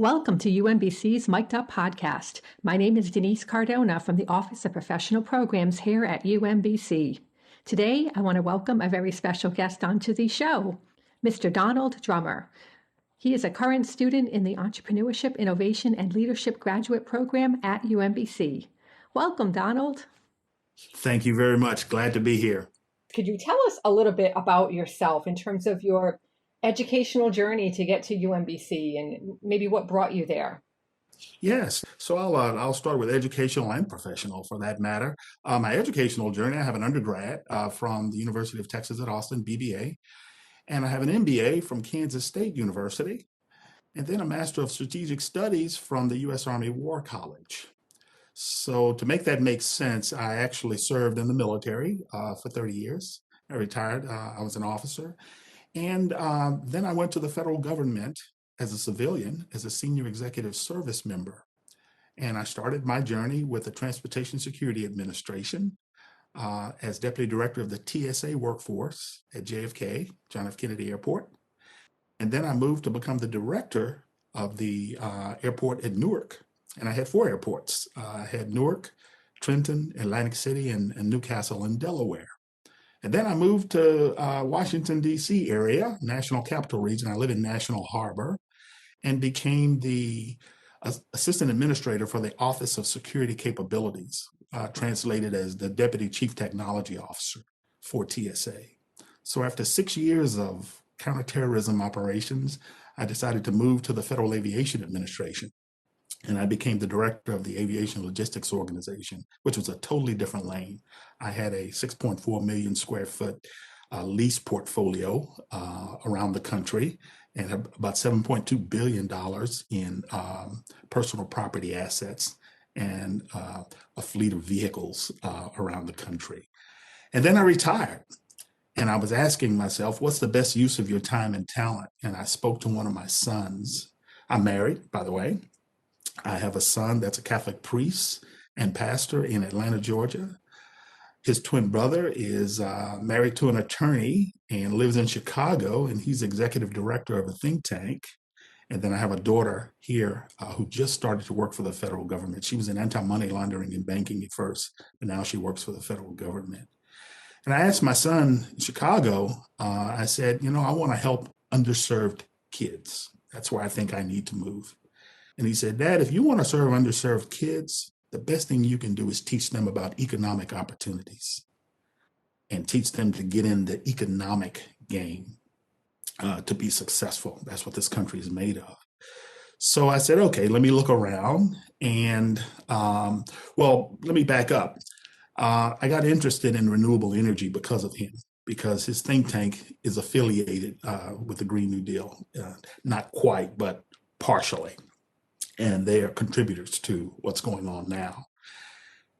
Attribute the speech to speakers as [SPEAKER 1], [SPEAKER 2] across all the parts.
[SPEAKER 1] Welcome to UMBC's Mic'd Up podcast. My name is Denise Cardona from the Office of Professional Programs here at UMBC. Today, I want to welcome a very special guest onto the show, Mr. Donald Drummer. He is a current student in the Entrepreneurship, Innovation, and Leadership Graduate Program at UMBC. Welcome, Donald.
[SPEAKER 2] Thank you very much. Glad to be here.
[SPEAKER 1] Could you tell us a little bit about yourself in terms of your educational journey to get to UMBC and maybe what brought you there?
[SPEAKER 2] Yes. So I'll start with educational and professional for that matter. My educational journey, I have an undergrad from the University of Texas at Austin, BBA, and I have an MBA from Kansas State University, and then a Master of Strategic Studies from the U.S. Army War College. So to make that make sense, I actually served in the military for 30 years. I retired. I was an officer. And then I went to the federal government as a civilian, as a senior executive service member. And I started my journey with the Transportation Security Administration as deputy director of the TSA workforce at JFK, John F. Kennedy Airport. And then I moved to become the director of the airport at Newark. And I had 4 airports. I had Newark, Trenton, Atlantic City, and Newcastle in Delaware. And then I moved to Washington, D.C. area, National Capital Region. I live in National Harbor, and became the assistant administrator for the Office of Security Capabilities, translated as the Deputy Chief Technology Officer for TSA. So after 6 years of counterterrorism operations, I decided to move to the Federal Aviation Administration. And I became the director of the Aviation Logistics Organization, which was a totally different lane. I had a 6.4 million square foot lease portfolio around the country and about $7.2 billion in personal property assets and a fleet of vehicles around the country. And then I retired. And I was asking myself, what's the best use of your time and talent? And I spoke to one of my sons. I'm married, by the way. I have a son that's a Catholic priest and pastor in Atlanta, Georgia. His twin brother is married to an attorney and lives in Chicago, and he's executive director of a think tank. And then I have a daughter here who just started to work for the federal government. She was in anti-money laundering and banking at first, but now she works for the federal government. And I asked my son in Chicago, I said, I want to help underserved kids. That's where I think I need to move. And he said, Dad, if you want to serve underserved kids, the best thing you can do is teach them about economic opportunities and teach them to get in the economic game to be successful. That's what this country is made of. So I said, okay, let me look around. And let me back up. I got interested in renewable energy because of him, because his think tank is affiliated with the Green New Deal. Not quite, but partially. And they are contributors to what's going on now.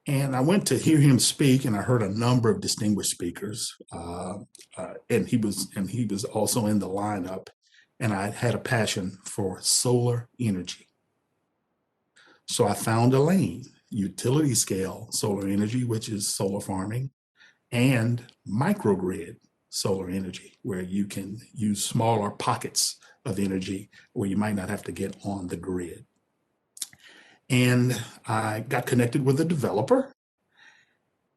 [SPEAKER 2] And I went to hear him speak, and I heard a number of distinguished speakers, and he was also in the lineup. And I had a passion for solar energy, so I found a lane: utility scale solar energy, which is solar farming, and microgrid solar energy, where you can use smaller pockets of energy where you might not have to get on the grid. And I got connected with a developer.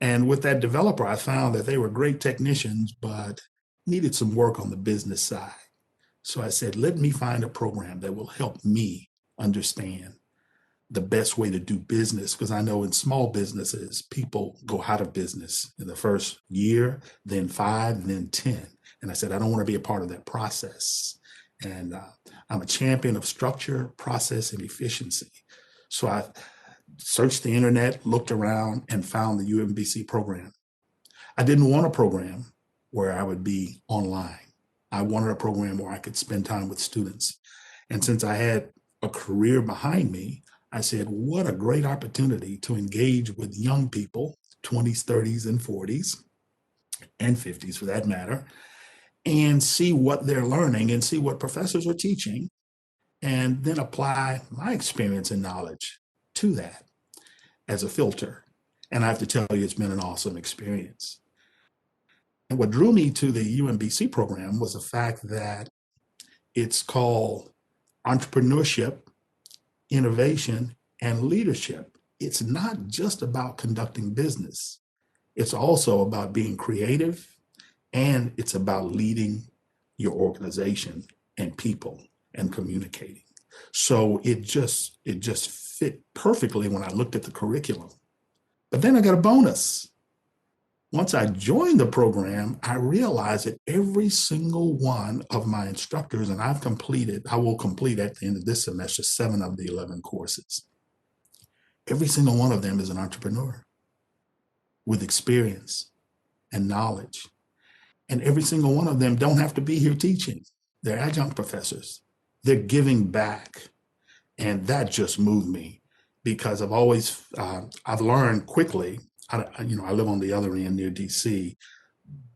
[SPEAKER 2] And with that developer, I found that they were great technicians, but needed some work on the business side. So I said, let me find a program that will help me understand the best way to do business. Because I know in small businesses, people go out of business in the first year, then 5, then 10. And I said, I don't want to be a part of that process. And I'm a champion of structure, process, and efficiency. So I searched the internet, looked around, and found the UMBC program. I didn't want a program where I would be online. I wanted a program where I could spend time with students. And since I had a career behind me, I said, what a great opportunity to engage with young people, 20s, 30s, and 40s, and 50s for that matter, and see what they're learning and see what professors are teaching, and then apply my experience and knowledge to that as a filter. And I have to tell you, it's been an awesome experience. And what drew me to the UMBC program was the fact that it's called entrepreneurship, innovation, and leadership. It's not just about conducting business. It's also about being creative, and it's about leading your organization and people and communicating. So it just fit perfectly when I looked at the curriculum. But then I got a bonus. Once I joined the program, I realized that every single one of my instructors, and I will complete at the end of this semester 7 of the 11 courses. Every single one of them is an entrepreneur with experience and knowledge. And every single one of them don't have to be here teaching. They're adjunct professors. They're giving back. And that just moved me because I've learned quickly. I live on the other end near DC,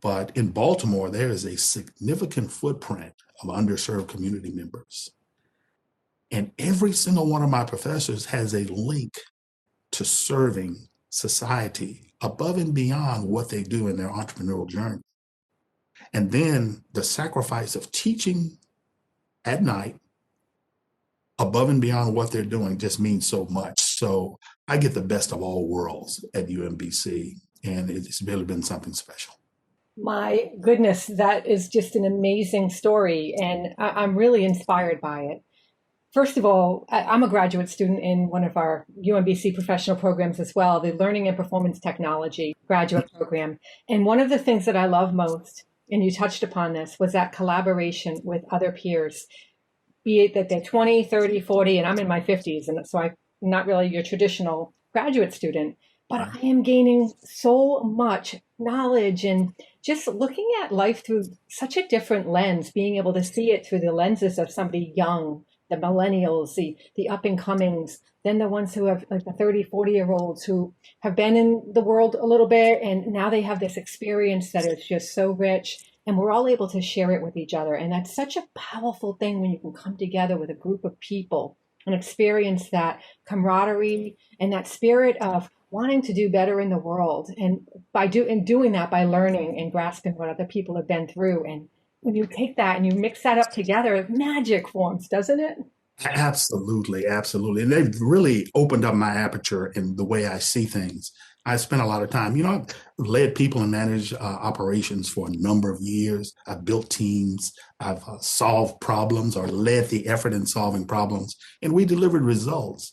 [SPEAKER 2] but in Baltimore, there is a significant footprint of underserved community members. And every single one of my professors has a link to serving society above and beyond what they do in their entrepreneurial journey. And then the sacrifice of teaching at night above and beyond what they're doing just means so much. So I get the best of all worlds at UMBC, and it's really been something special.
[SPEAKER 1] My goodness, that is just an amazing story, and I'm really inspired by it. First of all, I'm a graduate student in one of our UMBC professional programs as well, the Learning and Performance Technology graduate program. And one of the things that I love most, and you touched upon this, was that collaboration with other peers, be it that they're 20, 30, 40, and I'm in my 50s, and so I'm not really your traditional graduate student, but I am gaining so much knowledge and just looking at life through such a different lens, being able to see it through the lenses of somebody young, the millennials, the up and comings, then the ones who have like the 30, 40-year-olds who have been in the world a little bit, and now they have this experience that is just so rich, and we're all able to share it with each other. And that's such a powerful thing when you can come together with a group of people and experience that camaraderie and that spirit of wanting to do better in the world. And doing that by learning and grasping what other people have been through. And when you take that and you mix that up together, magic forms, doesn't it?
[SPEAKER 2] Absolutely, absolutely. And they've really opened up my aperture in the way I see things. I spent a lot of time, I've led people and managed operations for a number of years. I've built teams. I've solved problems or led the effort in solving problems, and we delivered results.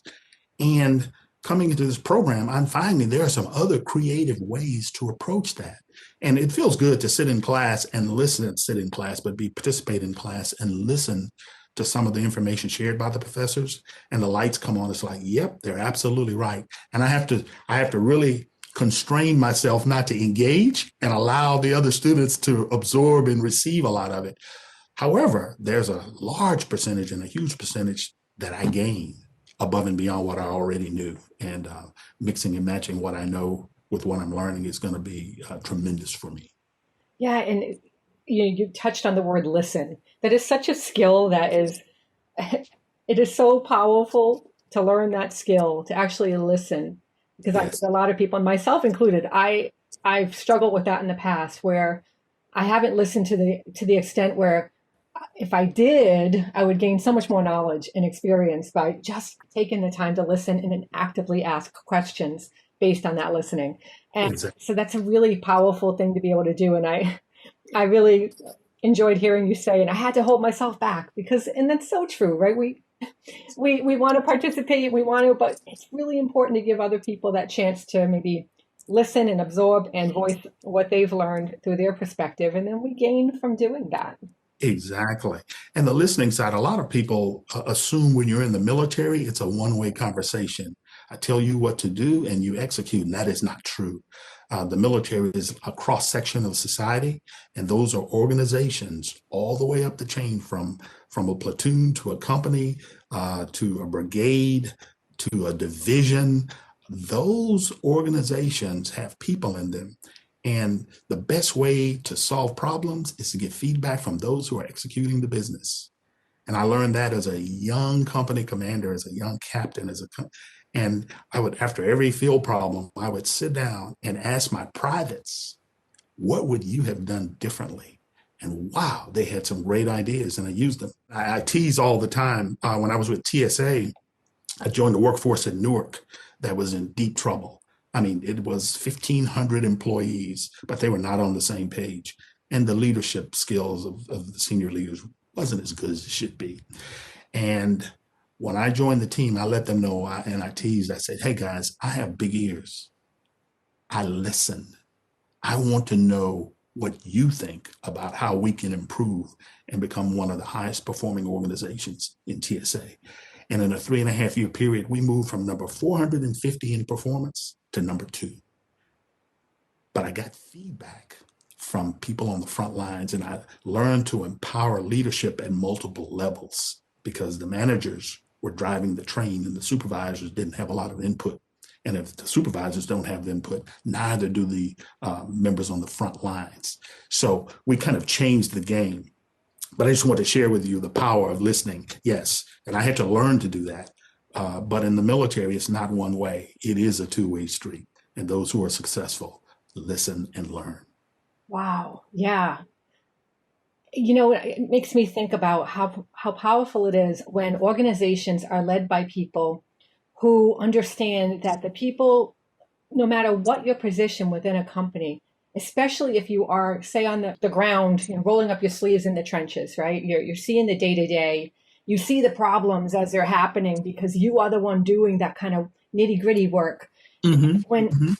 [SPEAKER 2] And coming into this program, I'm finding there are some other creative ways to approach that. And it feels good to sit in class and sit in class, but participate in class and listen to some of the information shared by the professors, and the lights come on. It's like, yep, they're absolutely right. And I have to really constrain myself not to engage and allow the other students to absorb and receive a lot of it. However, there's a large percentage and a huge percentage that I gain above and beyond what I already knew. And mixing and matching what I know with what I'm learning is going to be tremendous for me.
[SPEAKER 1] Yeah, and you touched on the word listen. That is such a skill that it is so powerful to learn that skill, to actually listen. Because
[SPEAKER 2] Yes.
[SPEAKER 1] a lot of people, and myself included, I've struggled with that in the past where I haven't listened to the extent where if I did, I would gain so much more knowledge and experience by just taking the time to listen and then actively ask questions based on that listening. And
[SPEAKER 2] Exactly.
[SPEAKER 1] so that's a really powerful thing to be able to do. And I really enjoyed hearing you say, and I had to hold myself back and that's so true, right? We want to participate, but it's really important to give other people that chance to maybe listen and absorb and voice what they've learned through their perspective. And then we gain from doing that.
[SPEAKER 2] Exactly. And the listening side, a lot of people assume when you're in the military, it's a one-way conversation. I tell you what to do and you execute, and that is not true. The military is a cross-section of society, and those are organizations all the way up the chain from a platoon to a company, to a brigade, to a division. Those organizations have people in them. And the best way to solve problems is to get feedback from those who are executing the business. And I learned that as a young company commander, as a young captain, and I would, after every field problem, I would sit down and ask my privates, what would you have done differently? And wow, they had some great ideas and I used them. I tease all the time when I was with TSA. I joined the workforce in Newark that was in deep trouble. I mean, it was 1,500 employees, but they were not on the same page. And the leadership skills of the senior leaders wasn't as good as it should be. And when I joined the team, I let them know, and I teased, I said, hey guys, I have big ears. I listen. I want to know what you think about how we can improve and become one of the highest performing organizations in TSA. And in a 3.5 year period, we moved from number 450 in performance to number 2. But I got feedback from people on the front lines, and I learned to empower leadership at multiple levels because the managers were driving the train and the supervisors didn't have a lot of input. And if the supervisors don't have the input, neither do the members on the front lines. So we kind of changed the game. But I just want to share with you the power of listening. Yes, and I had to learn to do that. But in the military, it's not one way. It is a two-way street. And those who are successful listen and learn.
[SPEAKER 1] Wow. Yeah. You know, it makes me think about how powerful it is when organizations are led by people who understand that the people, no matter what your position within a company, especially if you are, say, on the ground, rolling up your sleeves in the trenches, right? You're seeing the day-to-day. You see the problems as they're happening because you are the one doing that kind of nitty-gritty work.
[SPEAKER 2] Mm-hmm.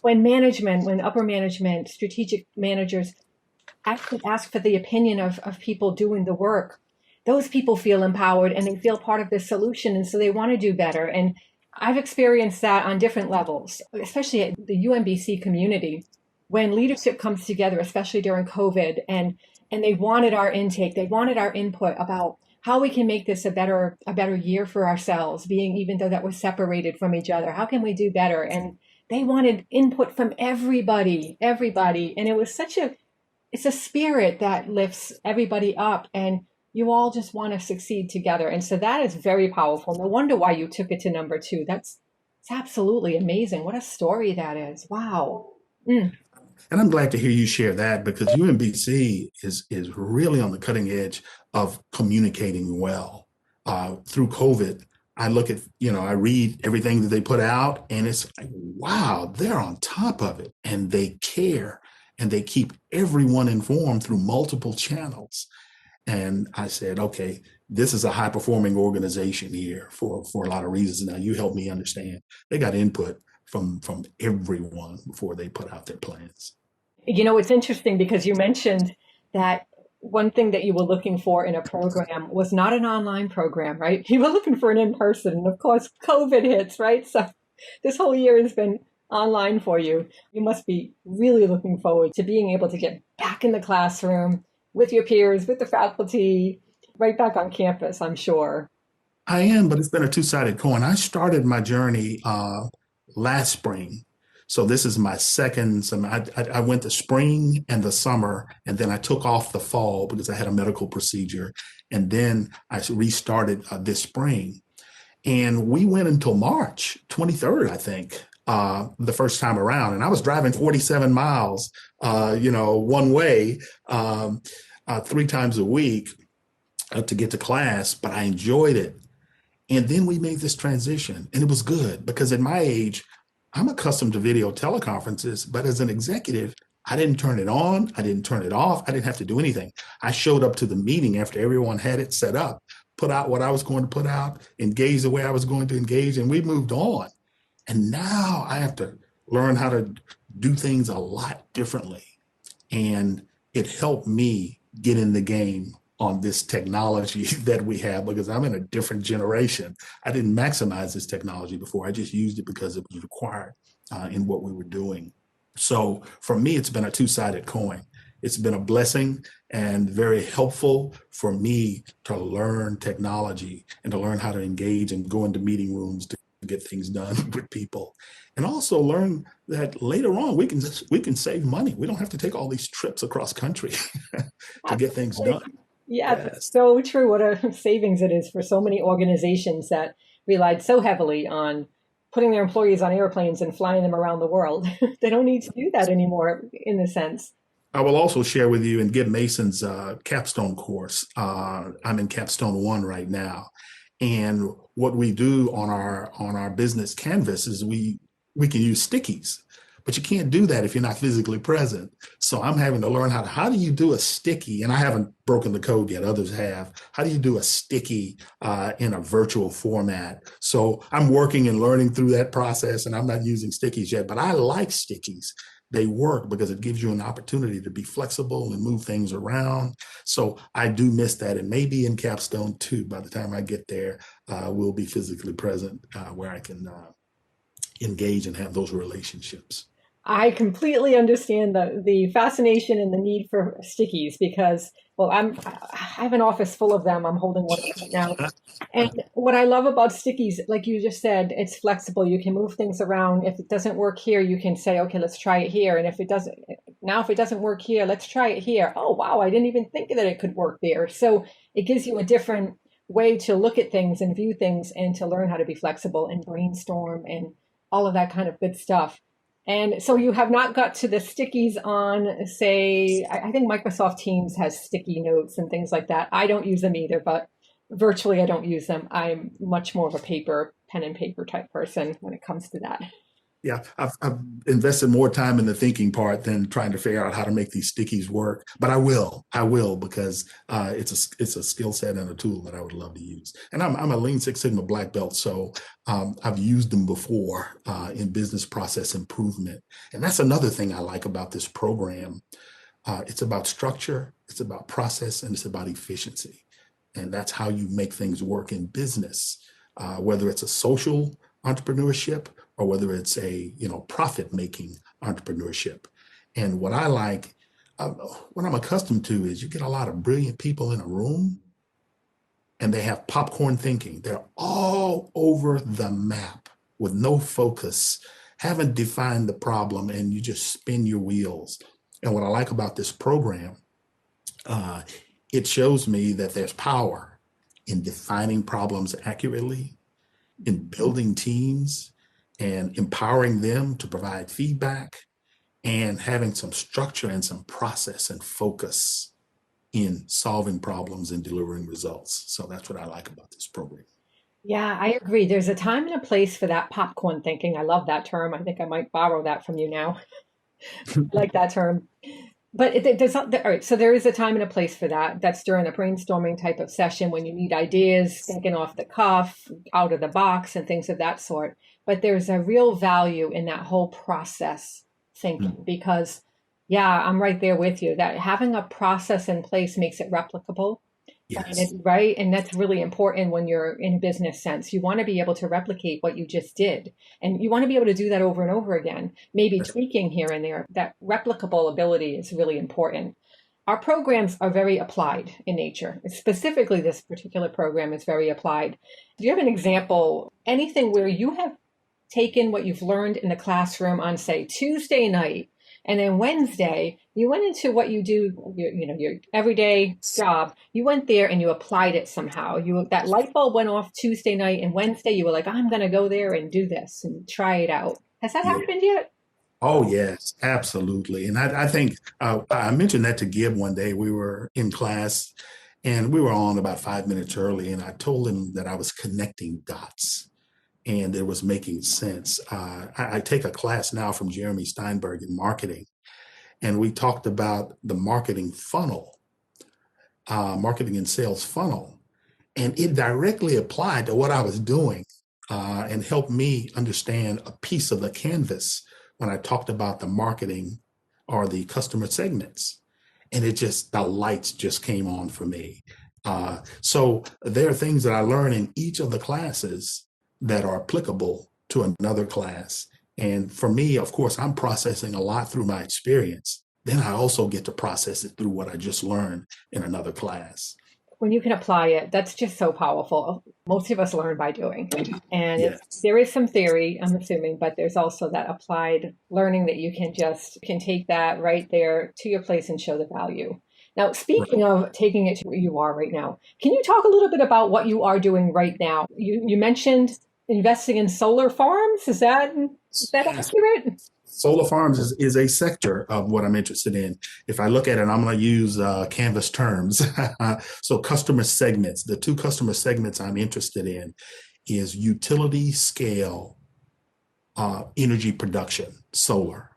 [SPEAKER 1] When upper management, strategic managers ask for the opinion of people doing the work, those people feel empowered and they feel part of the solution. And so they want to do better. And I've experienced that on different levels, especially at the UMBC community, when leadership comes together, especially during COVID, and they wanted our intake, they wanted our input about how we can make this a better year for ourselves, even though that we're separated from each other. How can we do better? And they wanted input from everybody. And it was it's a spirit that lifts everybody up, and you all just want to succeed together. And so that is very powerful. No wonder why you took it to number 2. It's absolutely amazing. What a story that is. Wow.
[SPEAKER 2] And I'm glad to hear you share that because UMBC is really on the cutting edge of communicating well. Through COVID, I look at, I read everything that they put out and it's like, wow, they're on top of it and they care and they keep everyone informed through multiple channels. And I said, okay, this is a high performing organization here for a lot of reasons. Now you help me understand. They got input from everyone before they put out their plans.
[SPEAKER 1] It's interesting because you mentioned that one thing that you were looking for in a program was not an online program, right? You were looking for an in-person. And of course, COVID hits, right? So this whole year has been online for you. You must be really looking forward to being able to get back in the classroom with your peers, with the faculty, right back on campus, I'm sure.
[SPEAKER 2] I am, but it's been a two-sided coin. I started my journey last spring. So this is my second summer. I went the spring and the summer, and then I took off the fall because I had a medical procedure. And then I restarted this spring. And we went until March 23rd, I think, the first time around. And I was driving 47 miles, one way, 3 times a week to get to class, but I enjoyed it. And then we made this transition, and it was good because at my age, I'm accustomed to video teleconferences, but as an executive, I didn't turn it on. I didn't turn it off. I didn't have to do anything. I showed up to the meeting after everyone had it set up, put out what I was going to put out, engage the way I was going to engage, and we moved on. And now I have to learn how to do things a lot differently. And it helped me get in the game on this technology that we have because I'm in a different generation. I didn't maximize this technology before. I just used it because it was required in what we were doing. So for me, it's been a two-sided coin. It's been a blessing and very helpful for me to learn technology and to learn how to engage and go into meeting rooms to get things done with people. And also learn that later on we can save money. We don't have to take all these trips across country to get things done.
[SPEAKER 1] Yeah, that's so true. What a savings it is for so many organizations that relied so heavily on putting their employees on airplanes and flying them around the world. They don't need to do that anymore in a sense.
[SPEAKER 2] I will also share with you and give Mason's capstone course. I'm in capstone 1 right now. And what we do on our business canvas is we can use stickies, but you can't do that if you're not physically present. So I'm having to learn how do you do a sticky, and I haven't broken the code yet, others have. How do you do a sticky in a virtual format? So I'm working and learning through that process, and I'm not using stickies yet, but I like stickies. They work because it gives you an opportunity to be flexible and move things around. So I do miss that. And maybe in Capstone too, by the time I get there, we'll be physically present where I can engage and have those relationships.
[SPEAKER 1] I completely understand the fascination and the need for stickies because, well, I have an office full of them. I'm holding one right now. And what I love about stickies, like you just said, it's flexible. You can move things around. If it doesn't work here, you can say, okay, let's try it here. And if it doesn't work here, let's try it here. Oh, wow, I didn't even think that it could work there. So it gives you a different way to look at things and view things and to learn how to be flexible and brainstorm and all of that kind of good stuff. And so you have not got to the stickies on, say, I think Microsoft Teams has sticky notes and things like that. I don't use them either, but virtually I don't use them. I'm much more of a pen and paper type person when it comes to that.
[SPEAKER 2] Yeah, I've invested more time in the thinking part than trying to figure out how to make these stickies work. But I will, because it's a skill set and a tool that I would love to use. And I'm a Lean Six Sigma black belt, so I've used them before in business process improvement. And that's another thing I like about this program. It's about structure, it's about process, and it's about efficiency. And that's how you make things work in business, whether it's a social entrepreneurship or whether it's a profit making entrepreneurship. And what I like, what I'm accustomed to, is you get a lot of brilliant people in a room and they have popcorn thinking. They're all over the map with no focus, haven't defined the problem, and you just spin your wheels. And what I like about this program, it shows me that there's power in defining problems accurately, in building teams and empowering them to provide feedback, and having some structure and some process and focus in solving problems and delivering results. So that's what I like about this program.
[SPEAKER 1] Yeah, I agree. There's a time and a place for that popcorn thinking. I love that term. I think I might borrow that from you now. I like that term. But there's not, all right, so there is a time and a place for that. That's during a brainstorming type of session when you need ideas, thinking off the cuff, out of the box, and things of that sort. But there's a real value in that whole process thinking because, yeah, I'm right there with you. That having a process in place makes it replicable. And
[SPEAKER 2] Yes.
[SPEAKER 1] right. And that's really important when you're in a business sense. You want to be able to replicate what you just did. And you want to be able to do that over and over again, maybe tweaking here and there. That replicable ability is really important. Our programs are very applied in nature. Specifically, this particular program is very applied. Do you have an example, anything where you have taken what you've learned in the classroom on, say, Tuesday night, and then Wednesday, you went into what you do, your everyday job. You went there and you applied it somehow. That light bulb went off Tuesday night, and Wednesday you were like, I'm going to go there and do this and try it out. Has that
[SPEAKER 2] Yeah.
[SPEAKER 1] happened yet?
[SPEAKER 2] Oh, yes, absolutely. And I think I mentioned that to Gib one day. We were in class and we were on about 5 minutes early, and I told him that I was connecting dots and it was making sense. I take a class now from Jeremy Steinberg in marketing, and we talked about the marketing funnel, marketing and sales funnel, and it directly applied to what I was doing and helped me understand a piece of the canvas when I talked about the marketing or the customer segments. And the lights just came on for me. So there are things that I learn in each of the classes that are applicable to another class. And for me, of course, I'm processing a lot through my experience. Then I also get to process it through what I just learned in another class.
[SPEAKER 1] When you can apply it, that's just so powerful. Most of us learn by doing. And
[SPEAKER 2] Yes.
[SPEAKER 1] there is some theory, I'm assuming, but there's also that applied learning that you can take that right there to your place and show the value. Now, speaking of taking it to where you are right now, can you talk a little bit about what you are doing right now? You mentioned investing in solar farms. Is that
[SPEAKER 2] Yes.
[SPEAKER 1] accurate?
[SPEAKER 2] Solar farms is a sector of what I'm interested in. If I look at it, I'm going to use Canvas terms. So customer segments, the two customer segments I'm interested in is utility scale energy production, solar,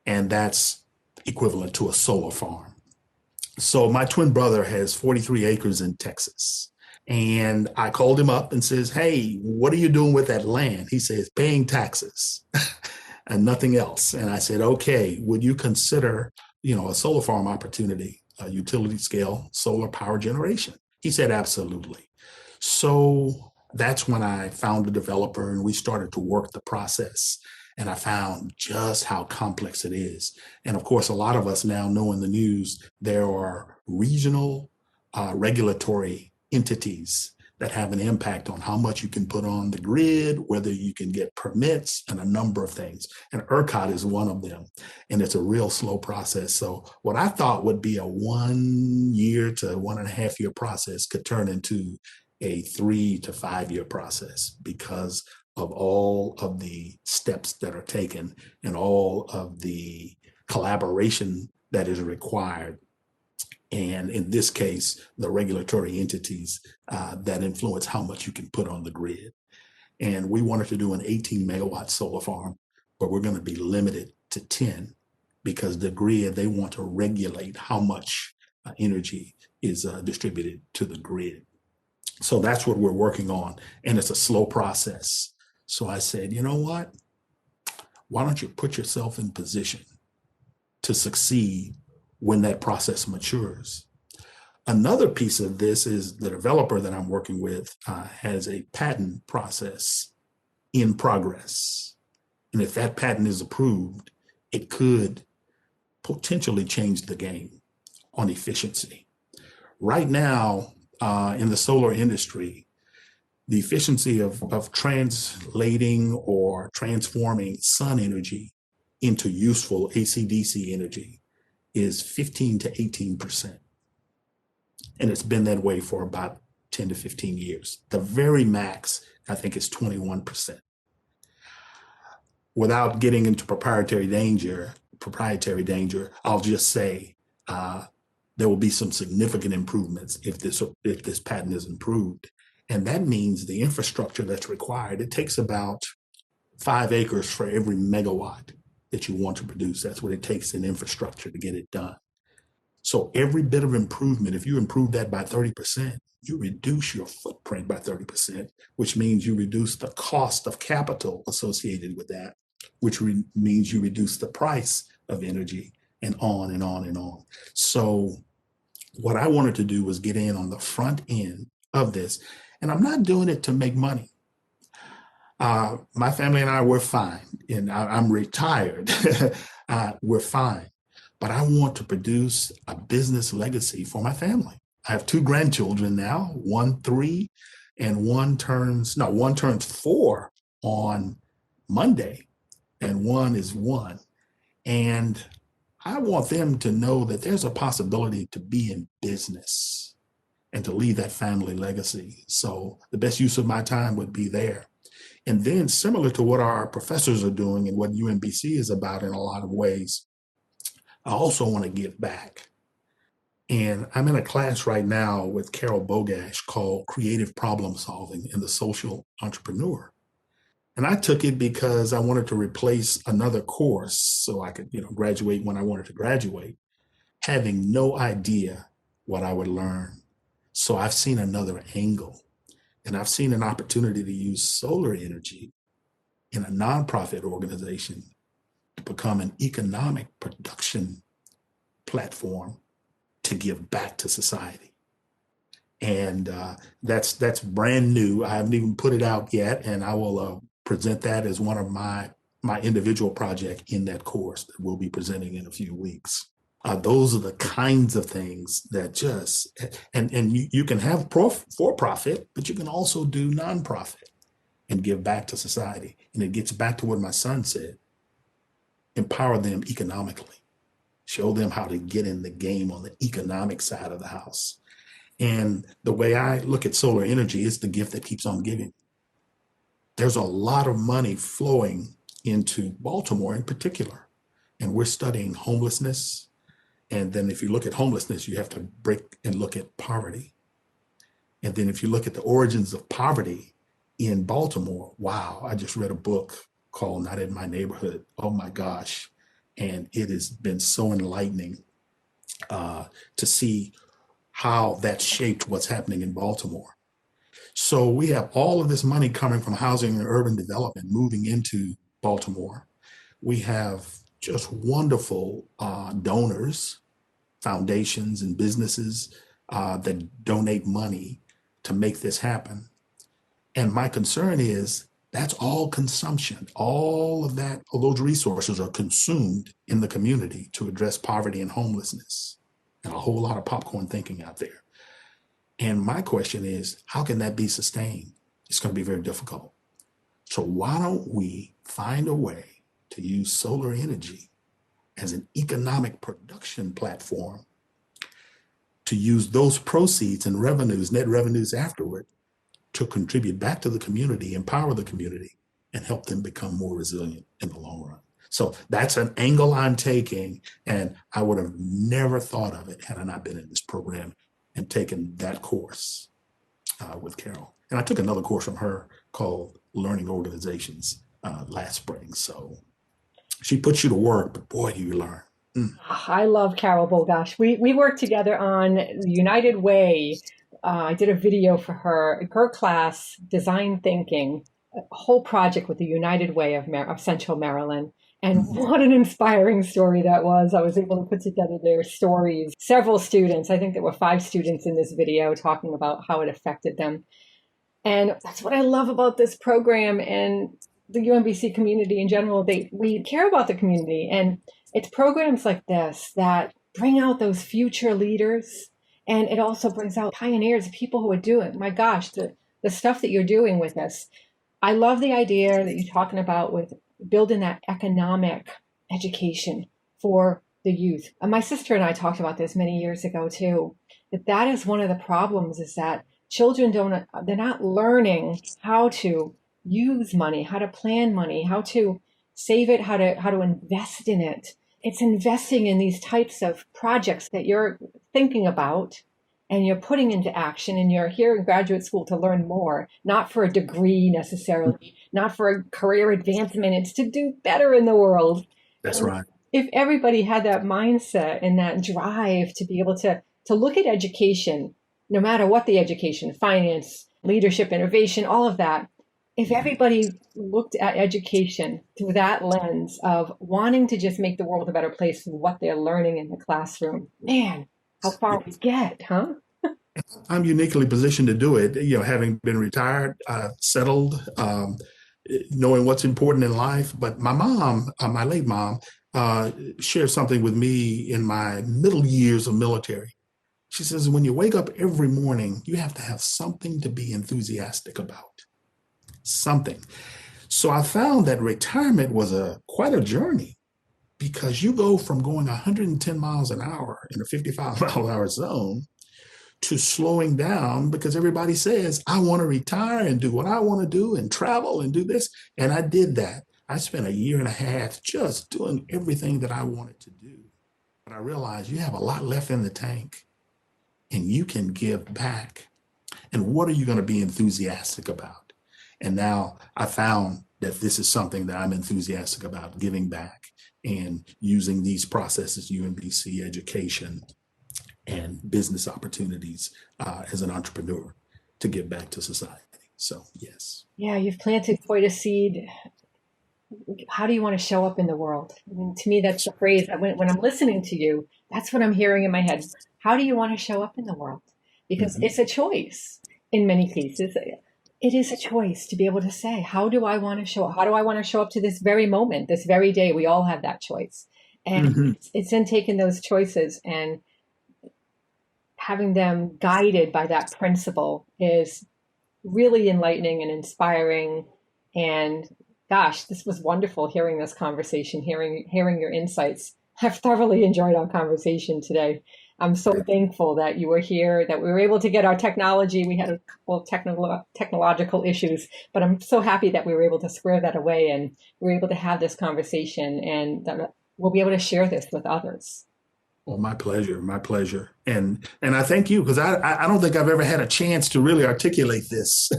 [SPEAKER 2] and that's equivalent to a solar farm. So my twin brother has 43 acres in Texas. And I called him up and says, "Hey, what are you doing with that land?" He says, "Paying taxes." And nothing else. And I said, "Okay, would you consider, a solar farm opportunity, a utility scale solar power generation?" He said, "Absolutely." So that's when I found a developer and we started to work the process. And I found just how complex it is. And of course, a lot of us now know in the news there are regional regulatory entities that have an impact on how much you can put on the grid, whether you can get permits, and a number of things. And ERCOT is one of them. And it's a real slow process. So what I thought would be a 1 year to 1.5 year process could turn into a 3 to 5 year process because of all of the steps that are taken and all of the collaboration that is required. And in this case, the regulatory entities that influence how much you can put on the grid. And we wanted to do an 18 megawatt solar farm, but we're going to be limited to 10 because the grid, they want to regulate how much energy is distributed to the grid. So that's what we're working on. And it's a slow process. So I said, you know what? Why don't you put yourself in position to succeed when that process matures? Another piece of this is the developer that I'm working with has a patent process in progress. And if that patent is approved, it could potentially change the game on efficiency. Right now, in the solar industry, the efficiency of translating or transforming sun energy into useful AC/DC energy is 15 to 18%. And it's been that way for about 10 to 15 years. The very max, I think, is 21%. Without getting into proprietary danger, I'll just say there will be some significant improvements if this patent is improved. And that means the infrastructure that's required, it takes about 5 acres for every megawatt that you want to produce. That's what it takes in infrastructure to get it done. So every bit of improvement, if you improve that by 30%, you reduce your footprint by 30%, which means you reduce the cost of capital associated with that, which means you reduce the price of energy, and on and on and on. So what I wanted to do was get in on the front end of this. And I'm not doing it to make money. My family and I, we're fine. And I'm retired. We're fine. But I want to produce a business legacy for my family. I have 2 grandchildren now, one 3, and one turns 4 on Monday, and one is 1. And I want them to know that there's a possibility to be in business and to leave that family legacy. So the best use of my time would be there. And then similar to what our professors are doing and what UMBC is about in a lot of ways, I also want to give back. And I'm in a class right now with Carol Bogash called Creative Problem Solving and the Social Entrepreneur. And I took it because I wanted to replace another course so I could, graduate when I wanted to graduate, having no idea what I would learn. So I've seen another angle, and I've seen an opportunity to use solar energy in a nonprofit organization to become an economic production platform to give back to society. And that's brand new. I haven't even put it out yet, and I will present that as one of my individual project in that course that we'll be presenting in a few weeks. Those are the kinds of things that and you can have for profit, but you can also do nonprofit and give back to society. And it gets back to what my son said: empower them economically, show them how to get in the game on the economic side of the house. And the way I look at solar energy is the gift that keeps on giving. There's a lot of money flowing into Baltimore in particular. And we're studying homelessness. And then if you look at homelessness, you have to break and look at poverty. And then if you look at the origins of poverty in Baltimore, wow, I just read a book called Not in My Neighborhood. Oh my gosh. And it has been so enlightening to see how that shaped what's happening in Baltimore. So we have all of this money coming from housing and urban development moving into Baltimore. We have just wonderful donors, foundations and businesses that donate money to make this happen. And my concern is that's all consumption. All of that, all those resources are consumed in the community to address poverty and homelessness, and a whole lot of popcorn thinking out there. And my question is, how can that be sustained? It's going to be very difficult. So why don't we find a way to use solar energy as an economic production platform, to use those proceeds and revenues, net revenues afterward, to contribute back to the community, empower the community, and help them become more resilient in the long run. So that's an angle I'm taking, and I would have never thought of it had I not been in this program and taken that course with Carol. And I took another course from her called Learning Organizations last spring. So she puts you to work, but boy, do you learn.
[SPEAKER 1] I love Carol Bogash. We worked together on the United Way. I did a video for her class, Design Thinking, a whole project with the United Way of Central Maryland. And what an inspiring story that was. I was able to put together their stories. Several students, I think there were 5 students in this video talking about how it affected them. And that's what I love about this program and the UMBC community in general. We care about the community, and it's programs like this that bring out those future leaders. And it also brings out pioneers, people who are doing, my gosh, the stuff that you're doing with this. I love the idea that you're talking about with building that economic education for the youth. And my sister and I talked about this many years ago too, that is one of the problems, is that children they're not learning how to use money, how to plan money, how to save it, how to invest in it. It's investing in these types of projects that you're thinking about and you're putting into action, and you're here in graduate school to learn more, not for a degree necessarily, not for a career advancement. It's to do better in the world.
[SPEAKER 2] That's right.
[SPEAKER 1] If everybody had that mindset and that drive to be able to look at education, no matter what the education, finance, leadership, innovation, all of that, if everybody looked at education through that lens of wanting to just make the world a better place through what they're learning in the classroom, man, how far we get, huh?
[SPEAKER 2] I'm uniquely positioned to do it, having been retired, settled, knowing what's important in life. But my mom, my late mom, shared something with me in my middle years of military. She says, when you wake up every morning, you have to have something to be enthusiastic about. Something. So I found that retirement was quite a journey, because you go from going 110 miles an hour in a 55-mile-an-hour zone to slowing down because everybody says, I want to retire and do what I want to do and travel and do this. And I did that. I spent a year and a half just doing everything that I wanted to do. But I realized you have a lot left in the tank and you can give back. And what are you going to be enthusiastic about? And now I found that this is something that I'm enthusiastic about, giving back and using these processes, UMBC education and business opportunities as an entrepreneur to give back to society. So, yes.
[SPEAKER 1] Yeah, you've planted quite a seed. How do you want to show up in the world? I mean, to me, that's the phrase that when I'm listening to you, that's what I'm hearing in my head. How do you want to show up in the world? Because it's a choice in many cases. It is a choice to be able to say, how do I want to show up? How do I want to show up to this very moment, this very day? We all have that choice. And it's in taking those choices and having them guided by that principle is really enlightening and inspiring. And gosh, this was wonderful hearing this conversation, hearing your insights. I've thoroughly enjoyed our conversation today. I'm so thankful that you were here, that we were able to get our technology. We had a couple of technological issues, but I'm so happy that we were able to square that away and we were able to have this conversation and that we'll be able to share this with others.
[SPEAKER 2] Well, my pleasure, my pleasure. And I thank you because I don't think I've ever had a chance to really articulate this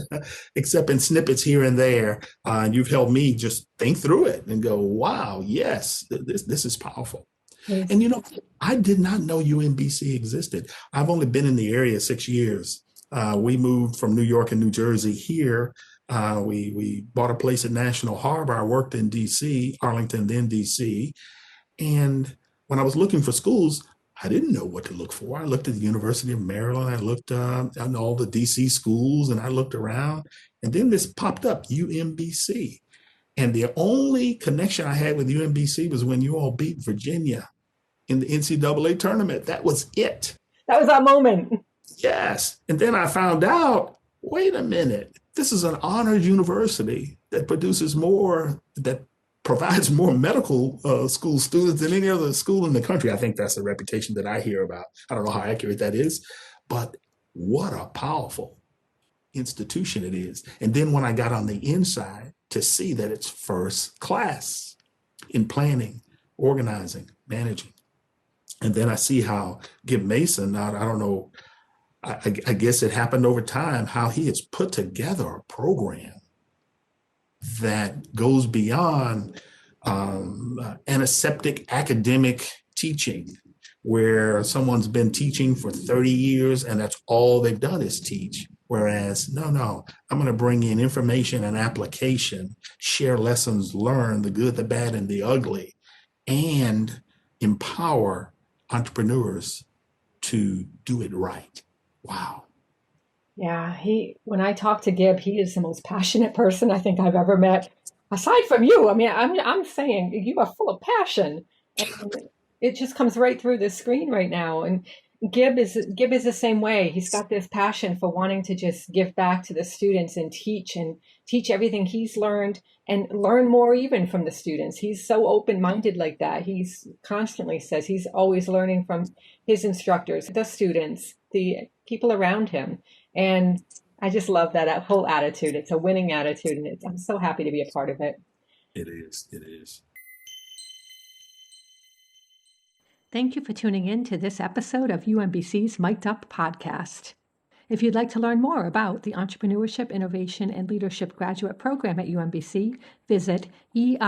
[SPEAKER 2] except in snippets here and there. And you've helped me just think through it and go, wow, yes, this is powerful.
[SPEAKER 1] Yes.
[SPEAKER 2] And I did not know UMBC existed. I've only been in the area 6 years. We moved from New York and New Jersey here. We bought a place in National Harbor. I worked in DC, Arlington, then DC. And when I was looking for schools, I didn't know what to look for. I looked at the University of Maryland. I looked at all the DC schools, and I looked around. And then this popped up, UMBC. And the only connection I had with UMBC was when you all beat Virginia in the NCAA tournament. That was it.
[SPEAKER 1] That was that moment.
[SPEAKER 2] Yes. And then I found out, wait a minute, this is an honors university that provides more medical school students than any other school in the country. I think that's the reputation that I hear about. I don't know how accurate that is, but what a powerful institution it is. And then when I got on the inside to see that it's first class in planning, organizing, managing. And then I see how Gib Mason, I don't know, I guess it happened over time, how he has put together a program that goes beyond antiseptic academic teaching, where someone's been teaching for 30 years and that's all they've done is teach. Whereas, no, I'm going to bring in information and application, share lessons learned, the good, the bad, and the ugly, and empower entrepreneurs to do it right. Wow.
[SPEAKER 1] Yeah, when I talk to Gib, he is the most passionate person I think I've ever met. Aside from you, I mean, I'm saying you are full of passion, and it just comes right through the screen right now. And Gib is the same way. He's got this passion for wanting to just give back to the students and teach everything he's learned and learn more even from the students. He's so open-minded like that. He's constantly says he's always learning from his instructors, the students, the people around him. And I just love that whole attitude. It's a winning attitude, and I'm so happy to be a part of it.
[SPEAKER 2] It is. It is.
[SPEAKER 1] Thank you for tuning in to this episode of UMBC's Mic'd Up podcast. If you'd like to learn more about the Entrepreneurship, Innovation, and Leadership Graduate Program at UMBC, visit eil.umbc.edu.